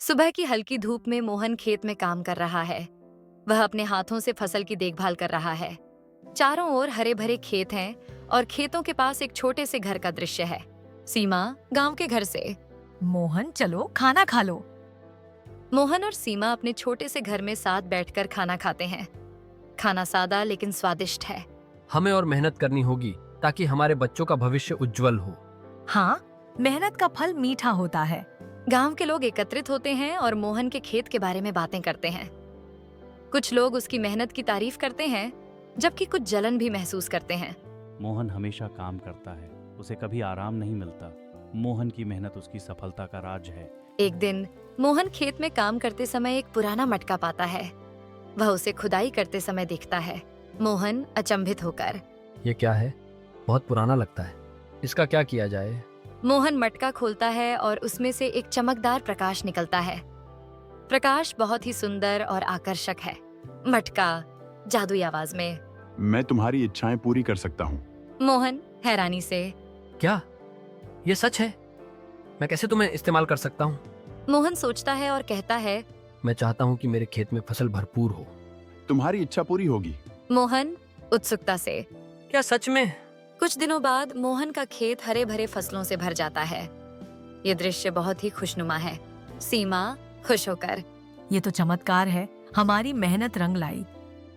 सुबह की हल्की धूप में मोहन खेत में काम कर रहा है। वह अपने हाथों से फसल की देखभाल कर रहा है। चारों ओर हरे भरे खेत हैं और खेतों के पास एक छोटे से घर का दृश्य है। सीमा गांव के घर से। मोहन, चलो खाना खा लो। मोहन और सीमा अपने छोटे से घर में साथ बैठकर खाना खाते हैं। खाना सादा लेकिन स्वादिष्ट है। हमें और मेहनत करनी होगी ताकि हमारे बच्चों का भविष्य उज्जवल हो। हाँ, मेहनत का फल मीठा होता है। गांव के लोग एकत्रित होते हैं और मोहन के खेत के बारे में बातें करते हैं। कुछ लोग उसकी मेहनत की तारीफ करते हैं, जबकि कुछ जलन भी महसूस करते हैं। मोहन हमेशा काम करता है, उसे कभी आराम नहीं मिलता। मोहन की मेहनत उसकी सफलता का राज है। एक दिन मोहन खेत में काम करते समय एक पुराना मटका पाता है। वह उसे खुदाई करते समय देखता है। मोहन अचंभित होकर, ये क्या है? बहुत पुराना लगता है। इसका क्या किया जाए? मोहन मटका खोलता है और उसमें से एक चमकदार प्रकाश निकलता है। प्रकाश बहुत ही सुंदर और आकर्षक है। मटका जादुई आवाज में, मैं तुम्हारी इच्छाएं पूरी कर सकता हूँ। मोहन हैरानी से, क्या ये सच है? मैं कैसे तुम्हें इस्तेमाल कर सकता हूँ? मोहन सोचता है और कहता है, मैं चाहता हूँ कि मेरे खेत में फसल भरपूर हो। तुम्हारी इच्छा पूरी होगी। मोहन उत्सुकता से। क्या सच में? कुछ दिनों बाद मोहन का खेत हरे भरे फसलों से भर जाता है। ये दृश्य बहुत ही खुशनुमा है। सीमा खुश होकर, ये तो चमत्कार है। हमारी मेहनत रंग लाई।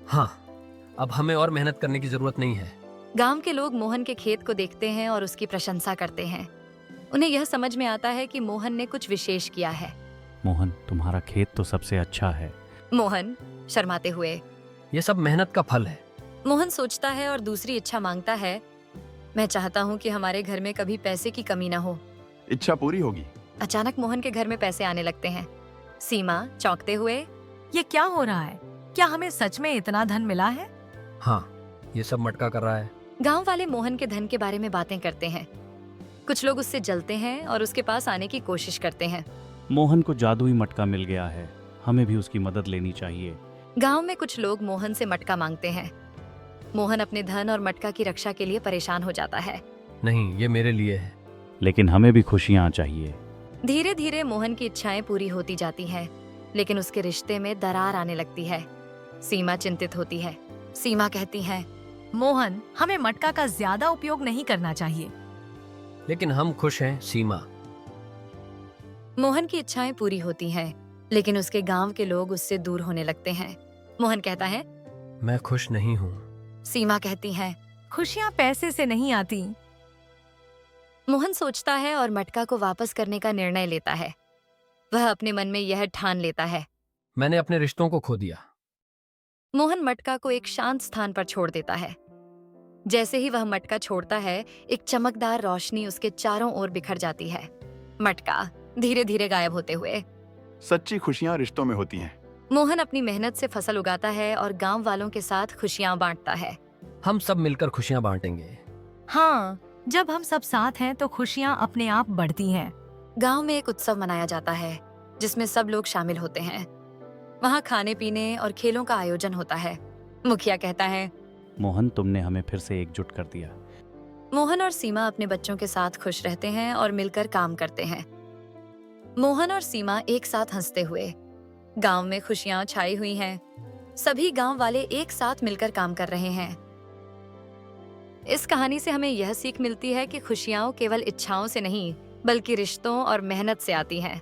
हाँ, अब हमें और मेहनत करने की जरूरत नहीं है। गांव के लोग मोहन के खेत को देखते हैं और उसकी प्रशंसा करते हैं। उन्हें यह समझ में आता है कि मोहन ने कुछ विशेष किया है। मोहन, तुम्हारा खेत तो सबसे अच्छा है। मोहन शर्माते हुए, ये सब मेहनत का फल है। मोहन सोचता है और दूसरी इच्छा मांगता है, मैं चाहता हूँ कि हमारे घर में कभी पैसे की कमी न हो। इच्छा पूरी होगी। अचानक मोहन के घर में पैसे आने लगते हैं। सीमा चौंकते हुए, ये क्या हो रहा है? क्या हमें सच में इतना धन मिला है? हाँ, ये सब मटका कर रहा है। गांव वाले मोहन के धन के बारे में बातें करते हैं। कुछ लोग उससे जलते हैं और उसके पास आने की कोशिश करते हैं। मोहन को जादुई मटका मिल गया है, हमें भी उसकी मदद लेनी चाहिए। गांव में कुछ लोग मोहन से मटका मांगते हैं। मोहन अपने धन और मटका की रक्षा के लिए परेशान हो जाता है। नहीं, ये मेरे लिए है। लेकिन हमें भी खुशियाँ चाहिए। धीरे धीरे मोहन की इच्छाएं पूरी होती जाती हैं, लेकिन उसके रिश्ते में दरार आने लगती है। सीमा चिंतित होती है। सीमा कहती है, मोहन, हमें मटका का ज्यादा उपयोग नहीं करना चाहिए। लेकिन हम खुश हैं, सीमा। मोहन की इच्छाएं पूरी होती हैं, लेकिन उसके गांव के लोग उससे दूर होने लगते हैं। मोहन कहता है, मैं खुश नहीं हूँ। सीमा कहती है। खुशियाँ पैसे से नहीं आती। मोहन सोचता है और मटका को वापस करने का निर्णय लेता है। वह अपने मन में यह ठान लेता है। मैंने अपने रिश्तों को खो दिया। मोहन मटका को एक शांत स्थान पर छोड़ देता है। जैसे ही वह मटका छोड़ता है, एक चमकदार रोशनी उसके चारों ओर बिखर जाती है। मटका धीरे धीरे गायब होते हुए। सच्ची खुशियाँ रिश्तों में होती हैं। मोहन अपनी मेहनत से फसल उगाता है और गांव वालों के साथ खुशियां बांटता है। हम सब मिलकर खुशियाँ बांटेंगे। हाँ, जब हम सब साथ हैं तो खुशियाँ अपने आप बढ़ती हैं। गांव में एक उत्सव मनाया जाता है, जिसमें सब लोग शामिल होते हैं। वहां खाने पीने और खेलों का आयोजन होता है। मुखिया कहता है, मोहन, तुमने हमें फिर से एकजुट कर दिया। मोहन और सीमा अपने बच्चों के साथ खुश रहते हैं और मिलकर काम करते हैं। मोहन और सीमा एक साथ हंसते हुए। गांव में खुशियां छाई हुई हैं। सभी गांव वाले एक साथ मिलकर काम कर रहे हैं। इस कहानी से हमें यह सीख मिलती है कि खुशियां केवल इच्छाओं से नहीं, बल्कि रिश्तों और मेहनत से आती हैं।